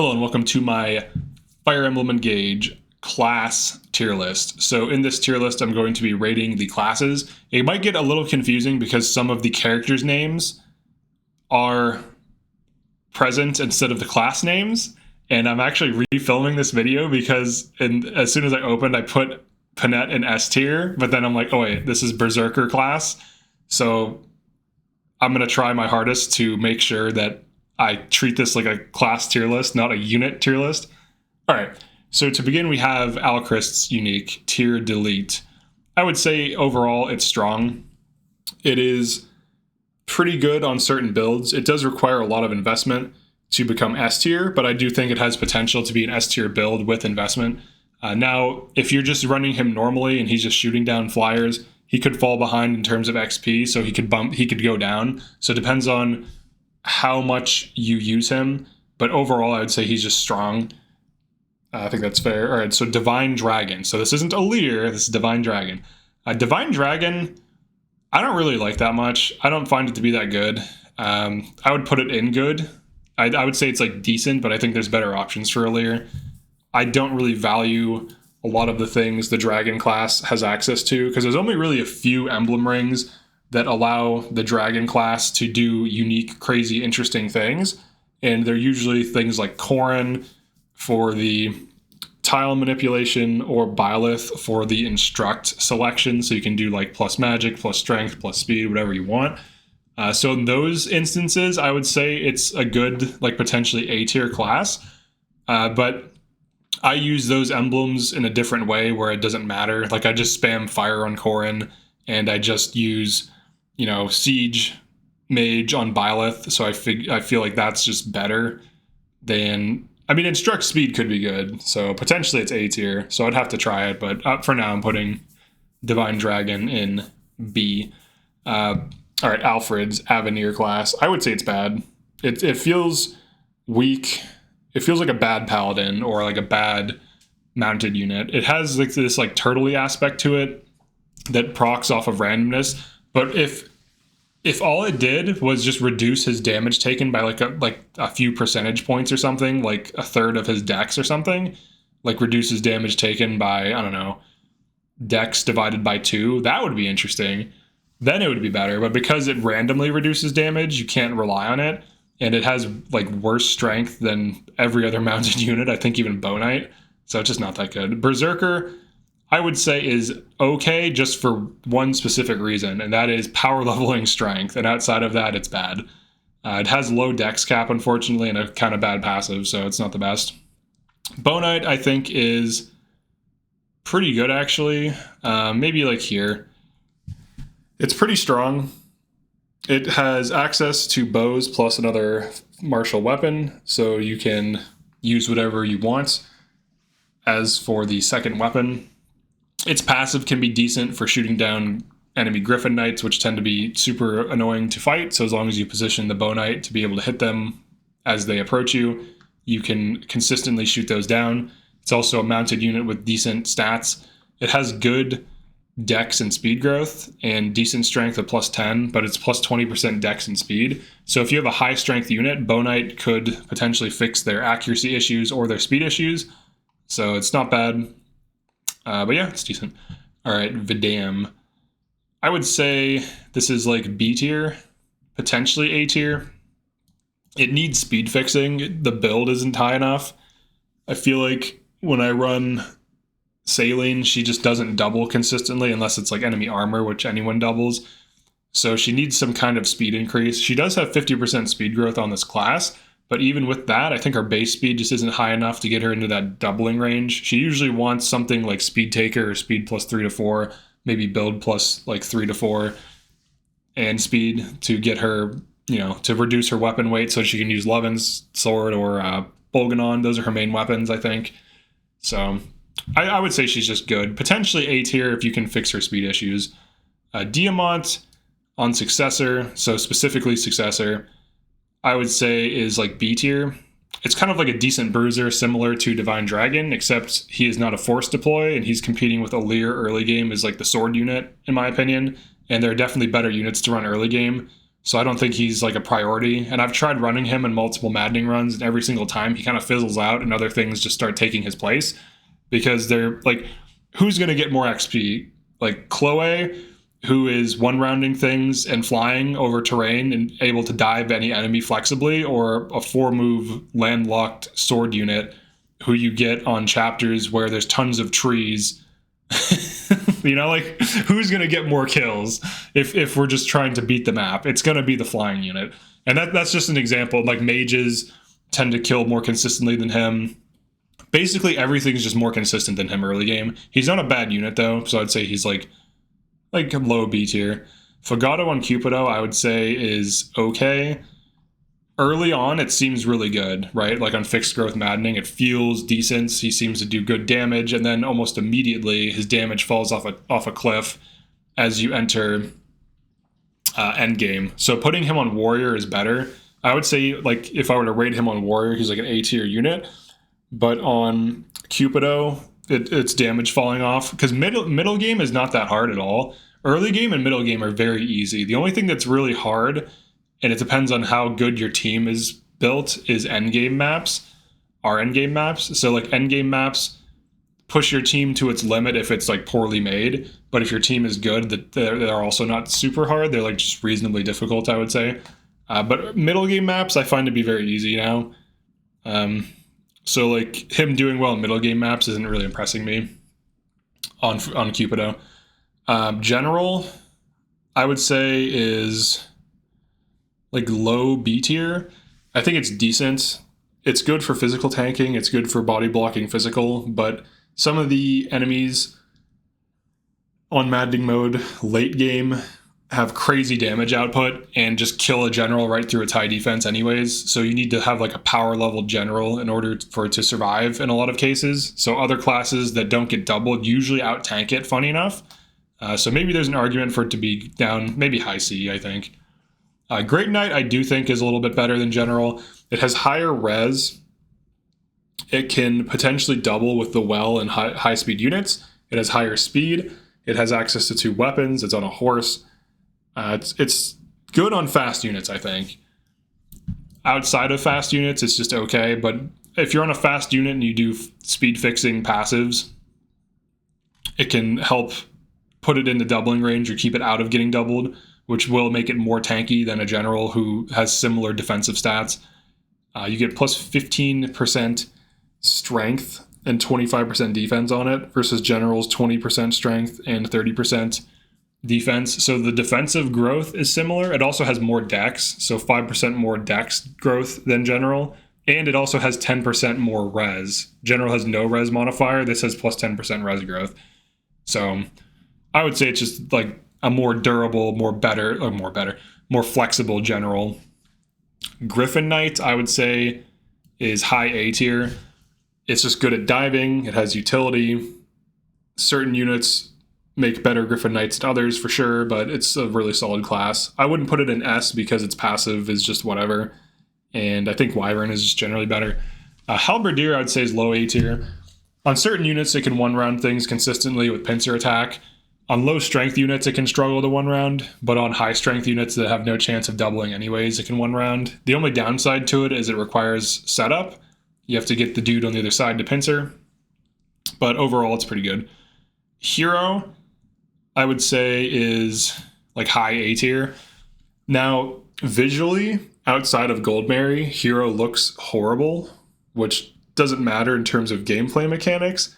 Hello and welcome to my Fire Emblem Engage class tier list. So in this tier list, I'm going to be rating the classes. It might get a little confusing because some of the characters' names are present instead of the class names. And I'm actually refilming this video because as soon as I opened, I put Picket in S tier, but then I'm like, oh wait, this is Berserker class. So I'm going to try my hardest to make sure that I treat this like a class tier list, not a unit tier list. All right, so to begin, we have Alacrist's unique tier delete. I would say overall it's strong. It is pretty good on certain builds. It does require a lot of investment to become S tier, but I do think it has potential to be an S tier build with investment. Now, if you're just running him normally and he's just shooting down flyers, he could fall behind in terms of XP, so he could go down. So it depends on how much you use him, but overall I would say he's just strong. I think that's fair. All right, so Divine Dragon. So this isn't a leader, this is Divine Dragon. Divine Dragon, I don't really like that much. I don't find it to be that good. I would put it in good. I would say it's like decent, but I think there's better options for a leader. I don't really value a lot of the things the Dragon class has access to, because there's only really a few emblem rings that allow the Dragon class to do unique, crazy, interesting things. And they're usually things like Corrin for the tile manipulation or Byleth for the instruct selection. So you can do like plus magic, plus strength, plus speed, whatever you want. So in those instances, I would say it's a good, like potentially A tier class. But I use those emblems in a different way where it doesn't matter. Like I just spam fire on Corrin and I just use Siege Mage on Byleth, so I feel like that's just better than... Instruct Speed could be good, so potentially it's A tier, so I'd have to try it, but for now I'm putting Divine Dragon in B. All right, Alfred's Avenir class. I would say it's bad. It feels weak. It feels like a bad Paladin or like a bad mounted unit. It has like this like turtley aspect to it that procs off of randomness, but if all it did was just reduce his damage taken by like a few percentage points or something, like a third of his dex or something, like reduces damage taken by, I don't know, dex divided by 2, that would be interesting. Then it would be better. But because it randomly reduces damage, you can't rely on it. And it has like worse strength than every other mounted unit, I think even Bow Knight. So it's just not that good. Berserker, I would say, is okay just for one specific reason, and that is power leveling strength. And outside of that, it's bad. It has low dex cap, unfortunately, and a kind of bad passive, so it's not the best. Bow Knight, I think, is pretty good, actually. Maybe like here. It's pretty strong. It has access to bows plus another martial weapon, so you can use whatever you want. As for the second weapon, its passive can be decent for shooting down enemy Griffin Knights, which tend to be super annoying to fight. So as long as you position the Bow Knight to be able to hit them as they approach you, you can consistently shoot those down. It's also a mounted unit with decent stats. It has good dex and speed growth and decent strength of plus 10, but it's plus 20% dex and speed. So if you have a high strength unit, Bow Knight could potentially fix their accuracy issues or their speed issues. So it's not bad. But yeah, it's decent. All right, Vidam. I would say this is like B tier, potentially A tier. It needs speed fixing. The build isn't high enough. I feel like when I run Saline, she just doesn't double consistently unless it's like enemy armor, which anyone doubles. So she needs some kind of speed increase. She does have 50% speed growth on this class, but even with that, I think her base speed just isn't high enough to get her into that doubling range. She usually wants something like Speed Taker or Speed plus 3 to 4, maybe Build plus like 3 to 4, and Speed to get her, to reduce her weapon weight so she can use Levin's sword or Bolganon. Those are her main weapons, I think. So I would say she's just good. Potentially A tier if you can fix her speed issues. Diamant on Successor, so specifically Successor, I would say is like B tier. It's kind of like a decent bruiser similar to Divine Dragon, except he is not a force deploy and he's competing with Alir early game as like the sword unit, in my opinion. And there are definitely better units to run early game So I don't think he's like a priority. And I've tried running him in multiple Maddening runs, and every single time he kind of fizzles out and other things just start taking his place because they're like, who's going to get more XP? Like Chloe, who is one rounding things and flying over terrain and able to dive any enemy flexibly, or a 4-move landlocked sword unit who you get on chapters where there's tons of trees. You know, like, who's going to get more kills if we're just trying to beat the map? It's going to be the flying unit. And that's just an example. Like, mages tend to kill more consistently than him. Basically, everything's just more consistent than him early game. He's not a bad unit, though, so I'd say he's like low B tier. Fagato on Cupido, I would say, is okay. Early on, it seems really good, right? Like on Fixed Growth Maddening, it feels decent. He seems to do good damage, and then almost immediately his damage falls off a cliff as you enter endgame. So putting him on Warrior is better. I would say, like, if I were to rate him on Warrior, he's like an A tier unit. But on Cupido, it's damage falling off, because middle game is not that hard at all. Early game and middle game are very easy. The only thing that's really hard, and it depends on how good your team is built, is endgame maps. Endgame maps. So like endgame maps push your team to its limit if it's like poorly made. But if your team is good, that they're also not super hard. They're like just reasonably difficult, I would say. But middle game maps I find to be very easy now. So like him doing well in middle game maps isn't really impressing me on Cupido. General, I would say, is like low B tier. I think it's decent. It's good for physical tanking. It's good for body blocking physical, but some of the enemies on Maddening mode late game have crazy damage output and just kill a general right through its high defense anyways. So you need to have like a power level general in order for it to survive in a lot of cases. So other classes that don't get doubled usually out tank it, funny enough. So maybe there's an argument for it to be down, maybe high C, I think. Great Knight, I do think, is a little bit better than General. It has higher res. It can potentially double with the well and high-speed units. It has higher speed. It has access to 2 weapons. It's on a horse. It's good on fast units, I think. Outside of fast units, it's just okay. But if you're on a fast unit and you do speed-fixing passives, it can help put it in the doubling range or keep it out of getting doubled, which will make it more tanky than a general who has similar defensive stats. You get plus 15% strength and 25% defense on it versus general's 20% strength and 30% defense. So the defensive growth is similar. It also has more dex, so 5% more dex growth than general. And it also has 10% more res. General has no res modifier. This has plus 10% res growth. So I would say it's just like a more durable, more flexible general. Griffin Knight, I would say, is high A tier. It's just good at diving. It has utility. Certain units make better Griffin Knights than others for sure, but it's a really solid class. I wouldn't put it in S because its passive is just whatever. And I think Wyvern is just generally better. Halberdier, I would say, is low A tier. On certain units, it can one-round things consistently with pincer attack. On low strength units, it can struggle to one round, but on high strength units that have no chance of doubling anyways, it can one round. The only downside to it is it requires setup. You have to get the dude on the other side to pincer, but overall it's pretty good. Hero, I would say, is like high A tier. Now, visually, outside of Goldberry, Hero looks horrible, which doesn't matter in terms of gameplay mechanics,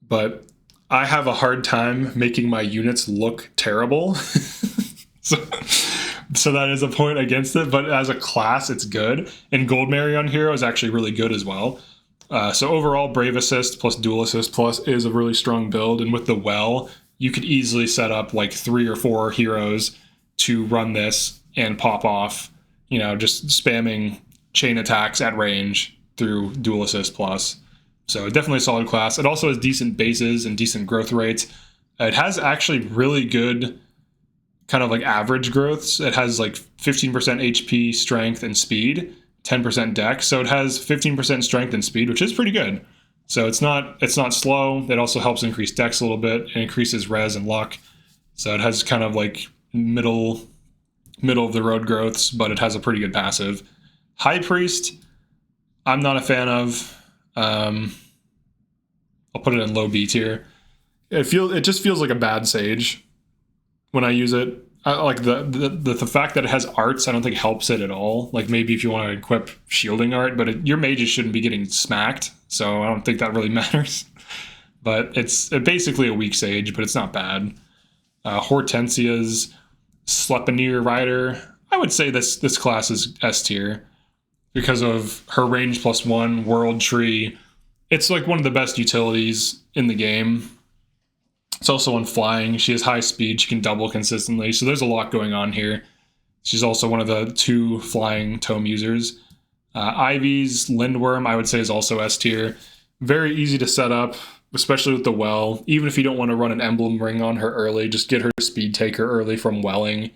but I have a hard time making my units look terrible. so that is a point against it, but as a class, it's good. And Goldberry on Hero is actually really good as well. So overall, Brave Assist plus Dual Assist plus is a really strong build, and with the well, you could easily set up like 3 or 4 heroes to run this and pop off, you know, just spamming chain attacks at range through Dual Assist plus. So definitely a solid class. It also has decent bases and decent growth rates. It has actually really good kind of like average growths. It has like 15% HP, strength, and speed, 10% dex. So it has 15% strength and speed, which is pretty good. So it's not slow. It also helps increase dex a little bit and increases res and luck. So it has kind of like middle middle of the road growths, but it has a pretty good passive. High Priest, I'm not a fan of. I'll put it in low B tier. It just feels like a bad Sage when I use it. Like the fact that it has arts, I don't think helps it at all. Like maybe if you want to equip shielding art, but your mages shouldn't be getting smacked, so I don't think that really matters. But it's basically a weak Sage, but it's not bad. Hortensia's Sleipnir Rider. I would say this class is S tier because of her range +1, World Tree. It's like one of the best utilities in the game. It's also on flying. She has high speed. She can double consistently. So there's a lot going on here. She's also one of the 2 flying tome users. Ivy's Lindworm, I would say, is also S tier. Very easy to set up, especially with the well. Even if you don't want to run an emblem ring on her early, just get her speed taker early from welling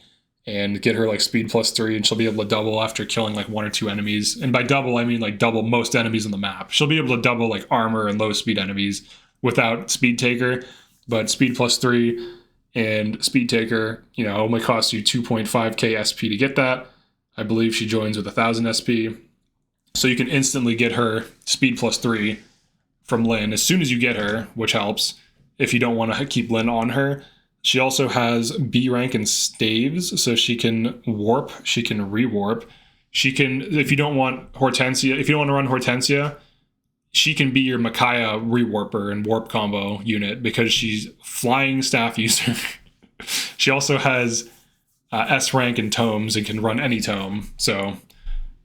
and get her like speed +3, and she'll be able to double after killing like 1 or 2 enemies. And by double, I mean like double most enemies on the map. She'll be able to double like armor and low speed enemies without speed taker, but speed +3 and speed taker, only costs you 2.5k SP to get that. I believe she joins with 1,000 SP. So you can instantly get her speed +3 from Lynn as soon as you get her, which helps if you don't want to keep Lynn on her. She also has B rank and staves, so she can warp, she can rewarp. She can, if you don't want Hortensia, if you don't want to run Hortensia, she can be your Micaiah rewarper and warp combo unit because she's flying staff user. She also has S rank and tomes and can run any tome, so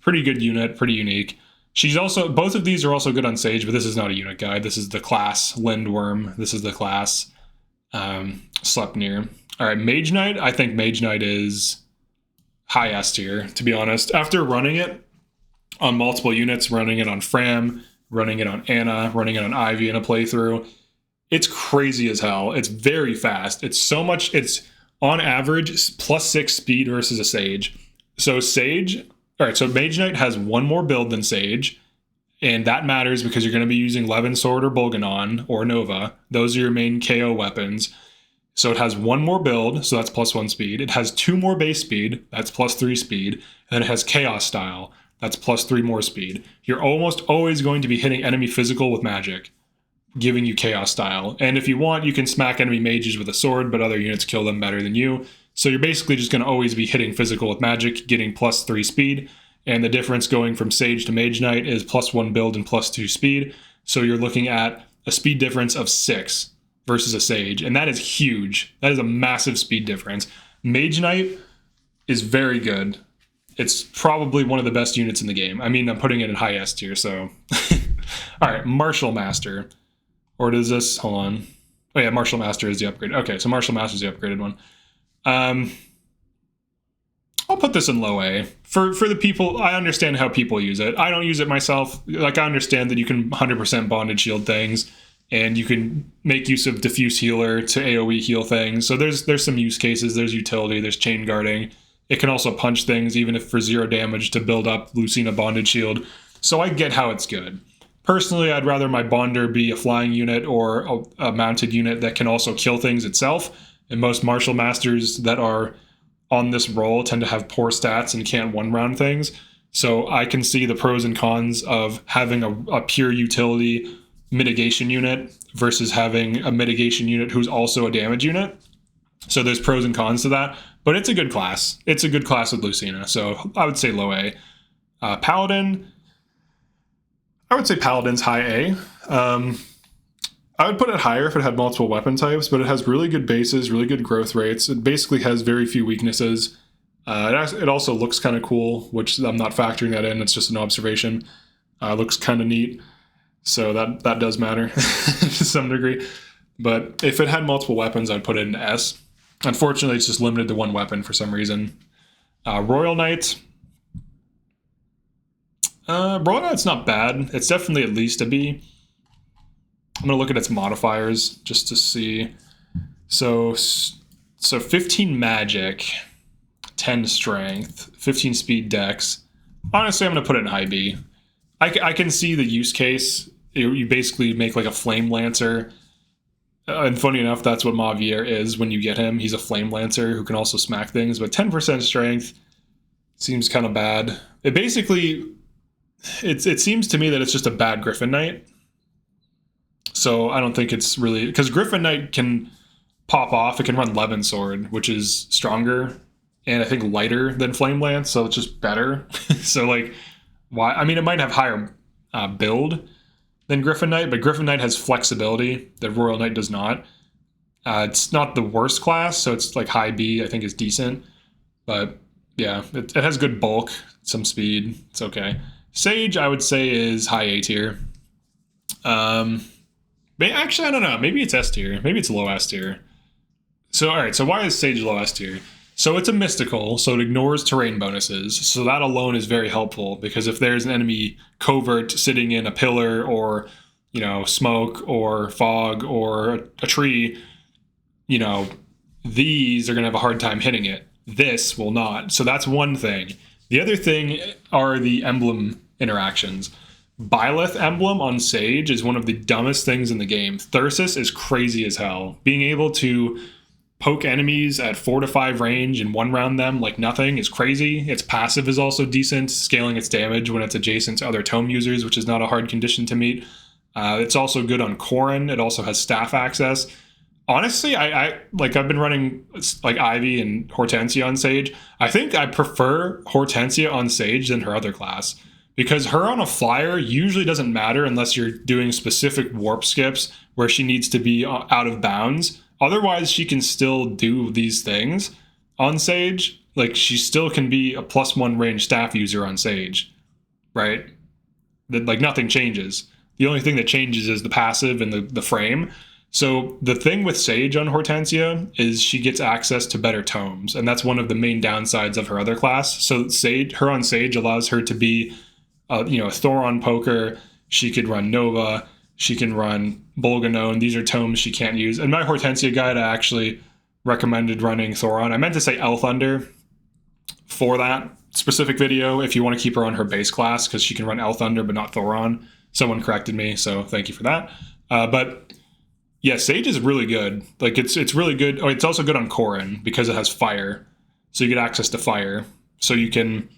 pretty good unit, pretty unique. She's also, both of these are also good on Sage, but this is not a unit guide. This is the class Lindworm. This is the class Sleipnir. All right, Mage Knight. I think Mage Knight is high S tier, to be honest. After running it on multiple units, running it on Fram, running it on Anna, running it on Ivy in a playthrough, it's crazy as hell. It's very fast. It's on average +6 speed versus a Sage. So Mage Knight has 1 more build than Sage, and that matters because you're going to be using Levin Sword or Bolganon or Nova. Those are your main KO weapons. So it has 1 more build, so that's +1 speed. It has 2 more base speed, that's +3 speed. And then it has Chaos Style, that's +3 more speed. You're almost always going to be hitting enemy physical with magic, giving you Chaos Style. And if you want, you can smack enemy mages with a sword, but other units kill them better than you. So you're basically just going to always be hitting physical with magic, getting +3 speed. And the difference going from Sage to Mage Knight is +1 build and +2 speed. So you're looking at a speed difference of 6 versus a Sage. And that is huge. That is a massive speed difference. Mage Knight is very good. It's probably one of the best units in the game. I mean, I'm putting it in high S tier, so. All right, Martial Master. Or does this, hold on. Oh yeah, Martial Master is the upgrade. Okay, so Martial Master is the upgraded one. I'll put this in low A. For the people, I understand how people use it. I don't use it myself. Like, I understand that you can 100% bonded shield things, and you can make use of diffuse healer to AoE heal things. So there's some use cases. There's utility. There's chain guarding. It can also punch things, even if for 0 damage, to build up Lucina bonded shield. So I get how it's good. Personally, I'd rather my bonder be a flying unit or a mounted unit that can also kill things itself. And most martial masters that are on this role tend to have poor stats and can't one-round things. So I can see the pros and cons of having a pure utility mitigation unit versus having a mitigation unit who's also a damage unit. So there's pros and cons to that. But it's a good class. It's a good class with Lucina. So I would say low A. Paladin, I would say Paladin's high A. I would put it higher if it had multiple weapon types, but it has really good bases, really good growth rates. It basically has very few weaknesses. It also looks kind of cool, which I'm not factoring that in. It's just an observation. Looks kind of neat. So that does matter to some degree. But if it had multiple weapons, I'd put it in S. Unfortunately, it's just limited to 1 weapon for some reason. Royal Knight. Royal Knight's not bad. It's definitely at least a B. I'm going to look at its modifiers just to see. So 15 magic, 10 strength, 15 speed dex. Honestly, I'm going to put it in high B. I can see the use case. You basically make like a flame lancer And funny enough, that's what Mavier is when you get him. He's a Flame Lancer who can also smack things, but 10% strength seems kind of bad. It basically, it seems to me that it's just a bad Griffin Knight. So I don't think it's really, because Griffin Knight can pop off. It can run Levin Sword, which is stronger and I think lighter than Flame Lance, so it's just better. So like, why? I mean, it might have higher build than Griffin Knight, but Griffin Knight has flexibility that Royal Knight does not. It's not the worst class, so it's like high B, I think is decent. But yeah, it has good bulk, some speed. It's okay. Sage, I would say, is high A tier. Actually, I don't know. Maybe it's S tier. Maybe it's low S tier. So, all right. So why is Sage low S tier? So it's a mystical, so it ignores terrain bonuses. So that alone is very helpful because if there's an enemy covert sitting in a pillar or, you know, smoke or fog or a tree, you know, these are going to have a hard time hitting it. This will not. So that's one thing. The other thing are the emblem interactions. Byleth emblem on Sage is one of the dumbest things in the game. Thyrsus is crazy as hell. Being able to poke enemies at 4 to 5 range and one round them like nothing is crazy. Its passive is also decent, scaling its damage when it's adjacent to other tome users, which is not a hard condition to meet. It's also good on Corrin. It also has staff access. Honestly, I've been running like Ivy and Hortensia on Sage. I think I prefer Hortensia on Sage than her other class because her on a flyer usually doesn't matter unless you're doing specific warp skips where she needs to be out of bounds. Otherwise, she can still do these things on Sage. Like, she still can be a +1 range staff user on Sage, right? Like, nothing changes. The only thing that changes is the passive and the frame. So the thing with Sage on Hortensia is she gets access to better tomes, and that's one of the main downsides of her other class. So her on Sage allows her to be, a Thoron poker. She could run Nova. She can run Bolganone. These are tomes she can't use. In my Hortensia guide, I actually recommended running Thoron. I meant to say Elthunder for that specific video if you want to keep her on her base class because she can run Elthunder but not Thoron. Someone corrected me, so thank you for that. But yeah, Sage is really good. Like it's really good. Oh, it's also good on Corrin because it has fire, so you get access to fire. So you can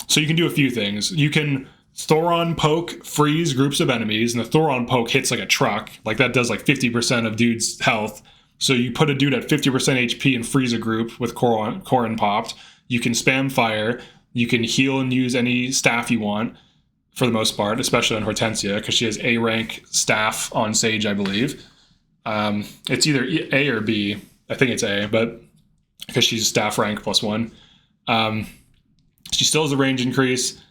do a few things. You can Thoron poke freeze groups of enemies, and the Thoron poke hits like a truck. Like that does like 50% of dude's health. So you put a dude at 50% HP and freeze a group with Corrin popped. You can spam fire. You can heal and use any staff you want for the most part, especially on Hortensia because she has A rank staff on Sage, I believe. It's either A or B. I think it's A, but because she's staff rank +1. She still has a range increase.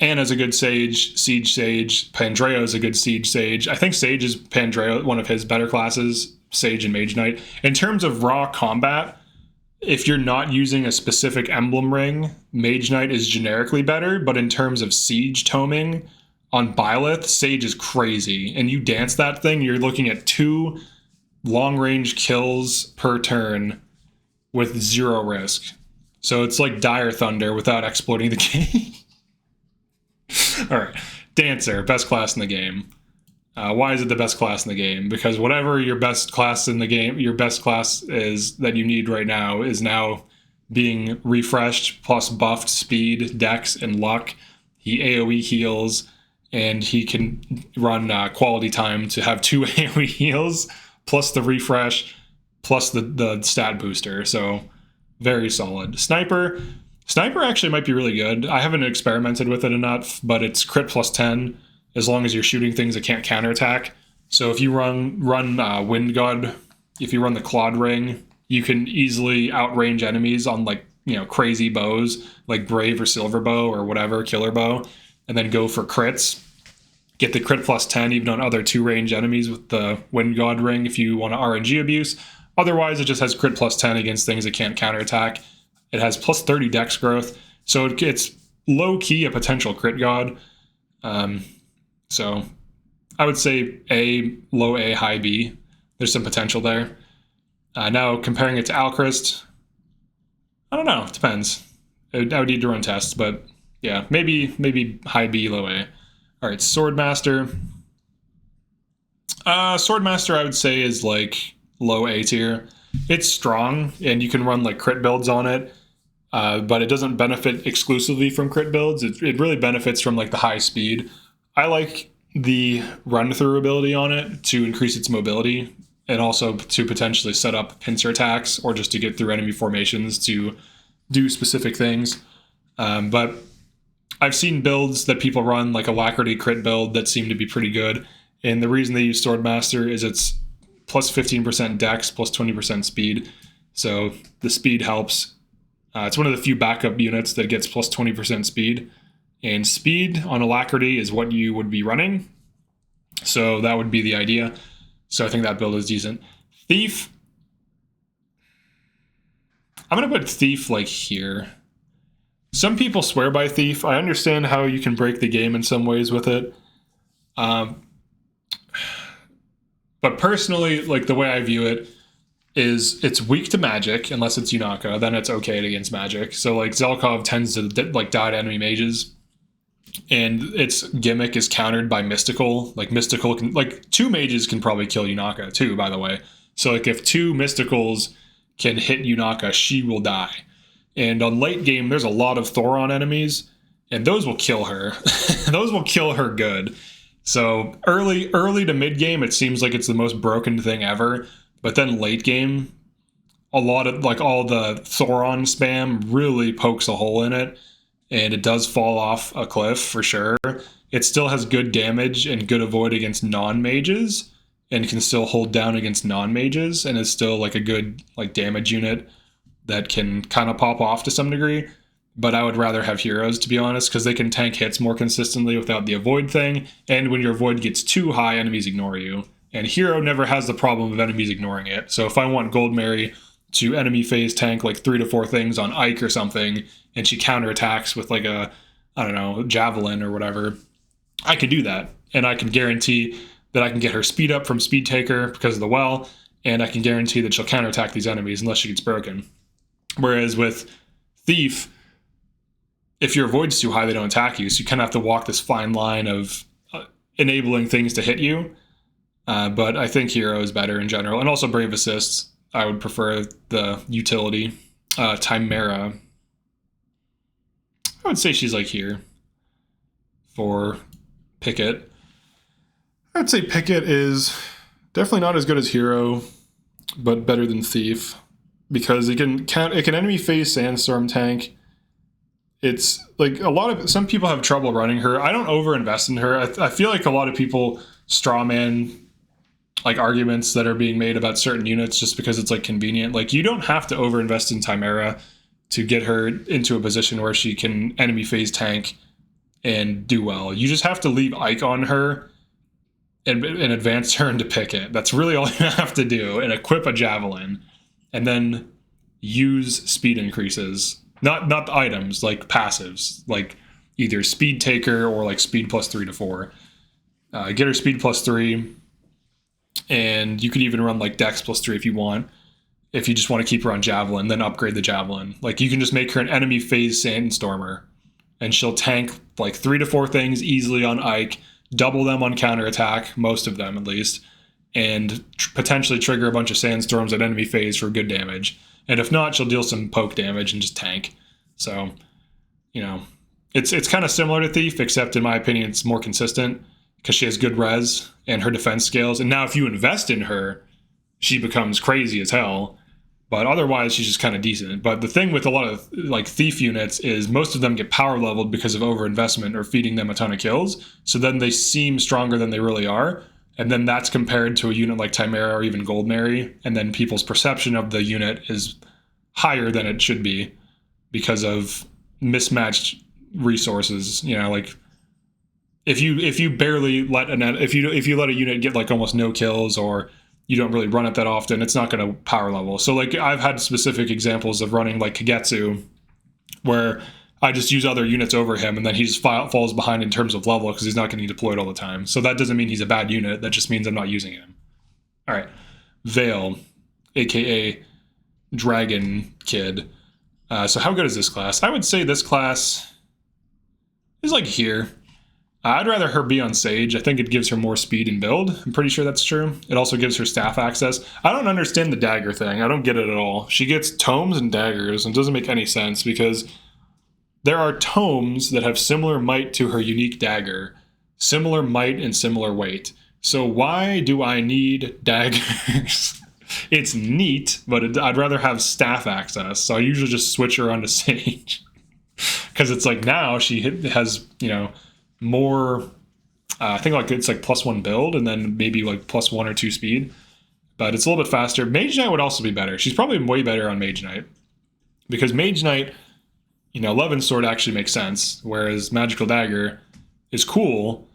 Anna's a good Sage, Siege Sage. Pandreo's a good Siege Sage. I think Sage is Pandreo, one of his better classes, Sage and Mage Knight. In terms of raw combat, if you're not using a specific emblem ring, Mage Knight is generically better, but in terms of siege toming, on Byleth, Sage is crazy. And you dance that thing, you're looking at 2 long-range kills per turn with 0 risk. So it's like Dire Thunder without exploiting the game. All right, Dancer, best class in the game. Why is it the best class in the game? Because whatever your best class in the game, your best class is that you need right now is now being refreshed, plus buffed speed, dex, and luck. He AoE heals, and he can run quality time to have 2 AoE heals, plus the refresh, plus the stat booster. So very solid. Sniper actually might be really good. I haven't experimented with it enough, but it's crit +10 as long as you're shooting things that can't counterattack. So if you run Wind God, if you run the Claude Ring, you can easily outrange enemies on crazy bows like Brave or Silver Bow or whatever, Killer Bow, and then go for crits. Get the crit +10 even on other 2-range enemies with the Wind God Ring if you want to RNG abuse. Otherwise, it just has crit +10 against things that can't counterattack. It has +30 dex growth, so it's low-key a potential crit god. So I would say A, low A, high B. There's some potential there. Now, comparing it to Alchrist, I don't know. It depends. I would need to run tests, but yeah, maybe high B, low A. All right, Swordmaster. Swordmaster, I would say, is like low A tier. It's strong, and you can run like crit builds on it, but it doesn't benefit exclusively from crit builds. It really benefits from like the high speed. I like the run through ability on it to increase its mobility, and also to potentially set up pincer attacks or just to get through enemy formations to do specific things. But I've seen builds that people run, like Alacrity crit build, that seem to be pretty good. And the reason they use Swordmaster is it's plus 15% dex, plus 20% speed. So the speed helps. It's one of the few backup units that gets plus 20% speed. And speed on Alacrity is what you would be running. So that would be the idea. So I think that build is decent. Thief. I'm going to put Thief like here. Some people swear by Thief. I understand how you can break the game in some ways with it. But personally, like the way I view it is it's weak to magic unless it's Yunaka. Then it's okay against magic. So like Zelkov tends to like die to enemy mages. And its gimmick is countered by mystical. Like mystical can, like 2 mages can probably kill Yunaka too, by the way. So like if 2 mysticals can hit Yunaka, she will die. And on late game, there's a lot of Thoron enemies, and those will kill her. Those will kill her good. So early to mid game, it seems like it's the most broken thing ever. But then late game, a lot of like all the Thoron spam really pokes a hole in it. And it does fall off a cliff for sure. It still has good damage and good avoid against non-mages, and can still hold down against non-mages, and is still like a good like damage unit that can kind of pop off to some degree. But I would rather have heroes, to be honest, because they can tank hits more consistently without the avoid thing. And when your avoid gets too high, enemies ignore you. And hero never has the problem of enemies ignoring it. So if I want Gold Mary to enemy phase tank like 3 to 4 things on Ike or something, and she counterattacks with like a, I don't know, javelin or whatever, I can do that. And I can guarantee that I can get her speed up from Speed Taker because of the well, and I can guarantee that she'll counterattack these enemies unless she gets broken. Whereas with Thief, if your avoid's too high, they don't attack you. So you kind of have to walk this fine line of enabling things to hit you. But I think Hero is better in general. And also Brave Assists. I would prefer the utility. Chimera. I would say she's like here for Picket. I'd say Picket is definitely not as good as Hero, but better than Thief, because it can enemy phase Sandstorm tank. It's like some people have trouble running her. I don't overinvest in her. I feel like a lot of people strawman like arguments that are being made about certain units just because it's like convenient. Like you don't have to overinvest in Chimera to get her into a position where she can enemy phase tank and do well. You just have to leave Ike on her and advance her into Picket. That's really all you have to do, and equip a javelin, and then use speed increases. Not the items, like passives, like either Speed Taker or like speed plus 3 to 4. Get her speed plus 3, and you could even run like Dex plus 3 if you want. If you just want to keep her on Javelin, then upgrade the Javelin. Like you can just make her an enemy phase Sandstormer, and she'll tank like 3 to 4 things easily on Ike, double them on counterattack, most of them at least, and potentially trigger a bunch of Sandstorms at enemy phase for good damage. And if not, she'll deal some poke damage and just tank. So, you know, it's kind of similar to Thief, except in my opinion, it's more consistent because she has good res and her defense scales. And now if you invest in her, she becomes crazy as hell. But otherwise, she's just kind of decent. But the thing with a lot of like Thief units is most of them get power leveled because of overinvestment or feeding them a ton of kills. So then they seem stronger than they really are. And then that's compared to a unit like Chimera or even Gold Mary. And then people's perception of the unit is higher than it should be because of mismatched resources. You know, like if you barely let if you let a unit get like almost no kills, or you don't really run it that often, it's not going to power level. So like I've had specific examples of running like Kagetsu where I just use other units over him, and then he just falls behind in terms of level because he's not getting deployed all the time. So that doesn't mean he's a bad unit. That just means I'm not using him. All right. Veil, a.k.a. Dragon Kid. So how good is this class? I would say this class is like here. I'd rather her be on Sage. I think it gives her more speed and build. I'm pretty sure that's true. It also gives her staff access. I don't understand the dagger thing. I don't get it at all. She gets tomes and daggers, and it doesn't make any sense because there are tomes that have similar might to her unique dagger, similar might and similar weight. So why do I need daggers? It's neat, but I'd rather have staff access. So I usually just switch her onto Sage. Because it's like now she has, more, I think like it's like +1 build and then maybe like +1 or 2 speed. But it's a little bit faster. Mage Knight would also be better. She's probably way better on Mage Knight. Because Mage Knight, Levin Sword actually makes sense. Whereas Magical Dagger is cool.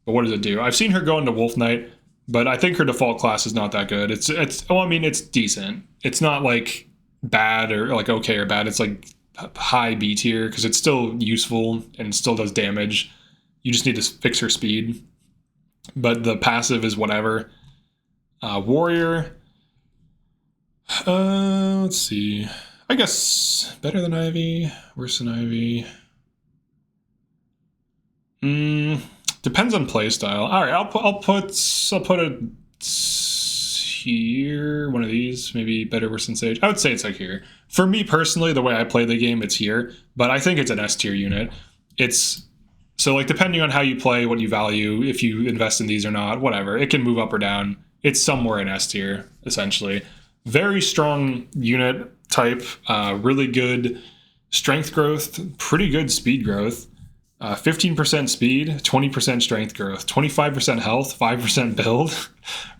But what does it do? I've seen her go into Wolf Knight. But I think her default class is not that good. It's decent. It's not like bad or like okay or bad. It's like high B tier because it's still useful and still does damage. You just need to fix her speed. But the passive is whatever. Warrior. Let's see. I guess better than Ivy, worse than Ivy. Depends on playstyle. All right, I'll put it here. One of these, maybe better, worse than Sage. I would say it's like here. For me personally, the way I play the game, it's here. But I think it's an S tier unit. It's so like depending on how you play, what you value, if you invest in these or not, whatever. It can move up or down. It's somewhere in S tier essentially. Very strong unit type. Really good strength growth. Pretty good speed growth. 15% speed, 20% strength growth, 25% health, 5% build,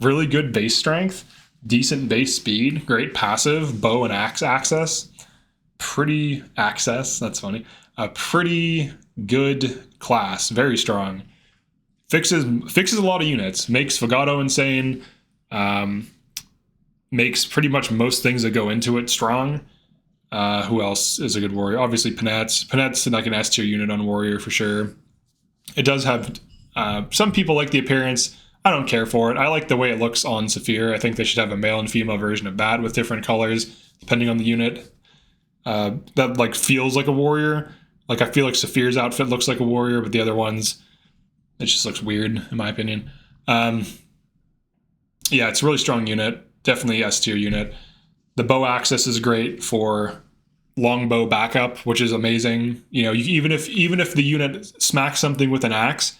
really good base strength, decent base speed, great passive, bow and axe access, pretty access, that's funny, a pretty good class, very strong, fixes a lot of units, makes Fagato insane, makes pretty much most things that go into it strong. Who else is a good warrior? Obviously, Panette's. Panette's like an S tier unit on warrior for sure. It does have some people like the appearance. I don't care for it. I like the way it looks on Saphir. I think they should have a male and female version of that with different colors depending on the unit. That like feels like a warrior. Like I feel like Saphir's outfit looks like a warrior, but the other ones, it just looks weird in my opinion. Yeah, it's a really strong unit. Definitely S tier unit. The bow access is great for longbow backup, which is amazing. Even if the unit smacks something with an axe,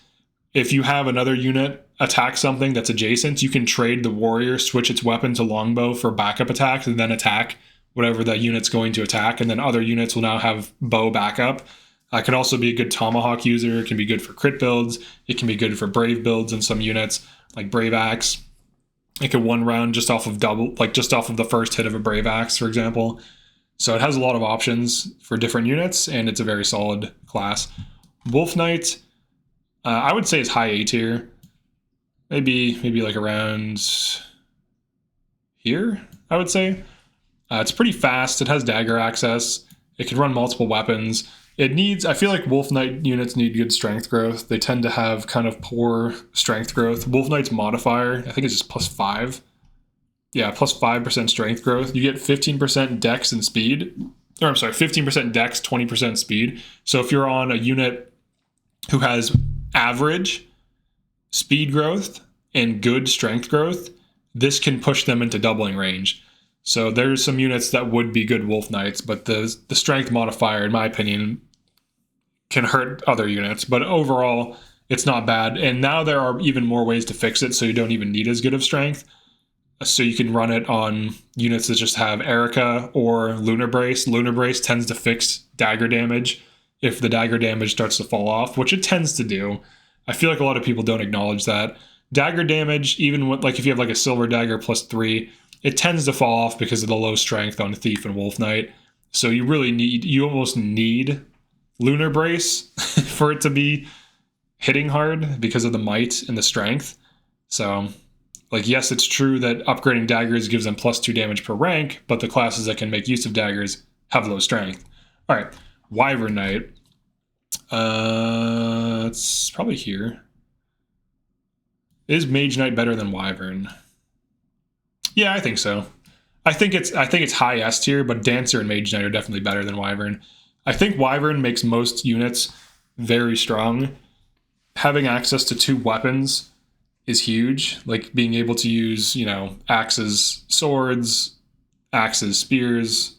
if you have another unit attack something that's adjacent, you can trade the warrior, switch its weapon to longbow for backup attacks, and then attack whatever that unit's going to attack. And then other units will now have bow backup. It can also be a good tomahawk user. It can be good for crit builds. It can be good for brave builds in some units, like Brave Axe. It can one round just off of the first hit of a Brave Axe, for example. So it has a lot of options for different units, and it's a very solid class. Wolf Knight, I would say is high A tier. Maybe like around here, I would say. It's pretty fast. It has dagger access. It can run multiple weapons. I feel like Wolf Knight units need good strength growth. They tend to have kind of poor strength growth. Wolf Knight's modifier, I think it's just +5. Yeah, +5% strength growth. You get 15% dex and speed. Or I'm sorry, 15% dex, 20% speed. So if you're on a unit who has average speed growth and good strength growth, this can push them into doubling range. So there's some units that would be good Wolf Knights, but the strength modifier, in my opinion, can hurt other units, but overall it's not bad. And now there are even more ways to fix it, so you don't even need as good of strength. So you can run it on units that just have Erica or Lunar Brace. Lunar Brace tends to fix dagger damage if the dagger damage starts to fall off, which it tends to do. I feel like a lot of people don't acknowledge that. Dagger damage, even with, like if you have like a silver dagger +3, it tends to fall off because of the low strength on Thief and Wolf Knight. So you almost need Lunar Brace for it to be hitting hard because of the might and the strength. So, like, yes, it's true that upgrading daggers gives them +2 damage per rank, but the classes that can make use of daggers have low strength. All right, Wyvern Knight. It's probably here. Is Mage Knight better than Wyvern? Yeah, I think so. I think it's high S tier, but Dancer and Mage Knight are definitely better than Wyvern. I think Wyvern makes most units very strong. having access to 2 weapons is huge. Like being able to use, axes, swords, axes, spears,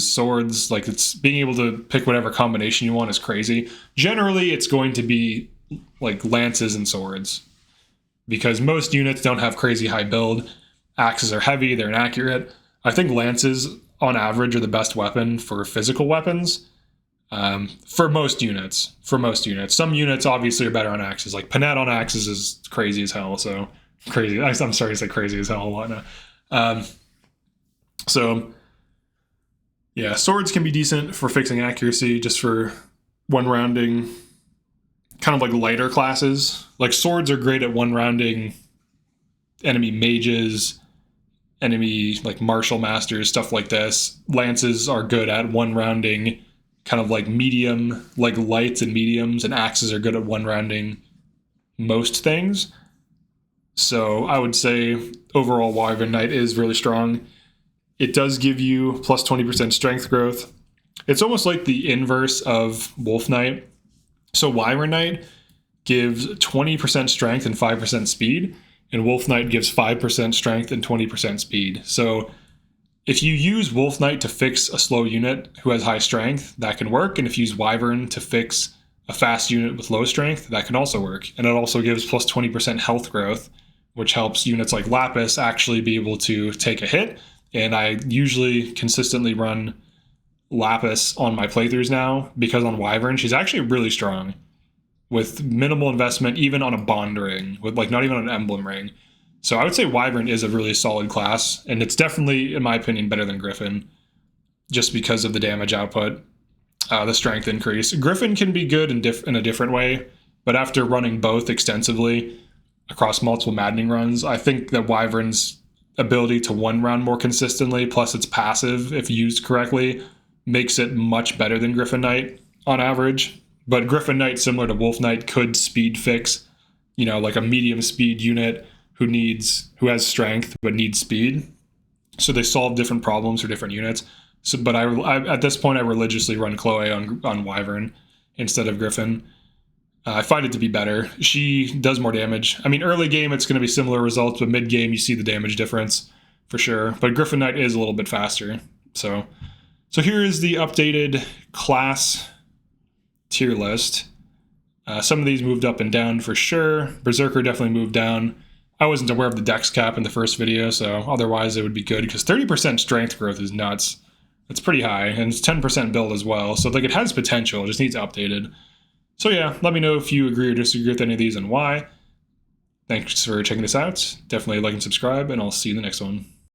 swords. Like it's being able to pick whatever combination you want is crazy. Generally, it's going to be like lances and swords because most units don't have crazy high build. Axes are heavy, they're inaccurate. I think lances on average are the best weapon for physical weapons. For most units. Some units obviously are better on axes. Like Picket on axes is crazy as hell. So crazy. I'm sorry to say crazy as hell a lot now. So yeah, swords can be decent for fixing accuracy, just for one rounding, kind of like lighter classes. Like swords are great at one rounding enemy mages, enemy like martial masters, stuff like this. Lances are good at one rounding kind of like medium, like lights and mediums, and axes are good at one rounding most things. So I would say overall Wyvern Knight is really strong. It does give you plus 20% strength growth. It's almost like the inverse of Wolf Knight. So Wyvern Knight gives 20% strength and 5% speed, and Wolf Knight gives 5% strength and 20% speed. So if you use Wolf Knight to fix a slow unit who has high strength, that can work. And if you use Wyvern to fix a fast unit with low strength, that can also work. And it also gives plus 20% health growth, which helps units like Lapis actually be able to take a hit. And I usually consistently run Lapis on my playthroughs now because on Wyvern, she's actually really strong with minimal investment, even on a bond ring, with like not even an emblem ring. So I would say Wyvern is a really solid class, and it's definitely, in my opinion, better than Griffin, just because of the damage output, the strength increase. Griffin can be good in a different way, but after running both extensively across multiple Maddening runs, I think that Wyvern's ability to one round more consistently, plus its passive, if used correctly, makes it much better than Griffin Knight on average. But Griffin Knight, similar to Wolf Knight, could speed fix, like a medium speed unit who has strength but needs speed. So they solve different problems for different units. So, but I at this point I religiously run Chloe on Wyvern instead of Griffin. I find it to be better. She does more damage. I mean, early game it's going to be similar results, but mid game you see the damage difference for sure. But Griffin Knight is a little bit faster. So here is the updated class tier list. Some of these moved up and down for sure. Berserker definitely moved down. I wasn't aware of the dex cap in the first video, so otherwise it would be good, because 30% strength growth is nuts. It's pretty high, and it's 10% build as well, so like it has potential, it just needs updated. So yeah, let me know if you agree or disagree with any of these and why. Thanks for checking this out. Definitely like and subscribe, and I'll see you in the next one.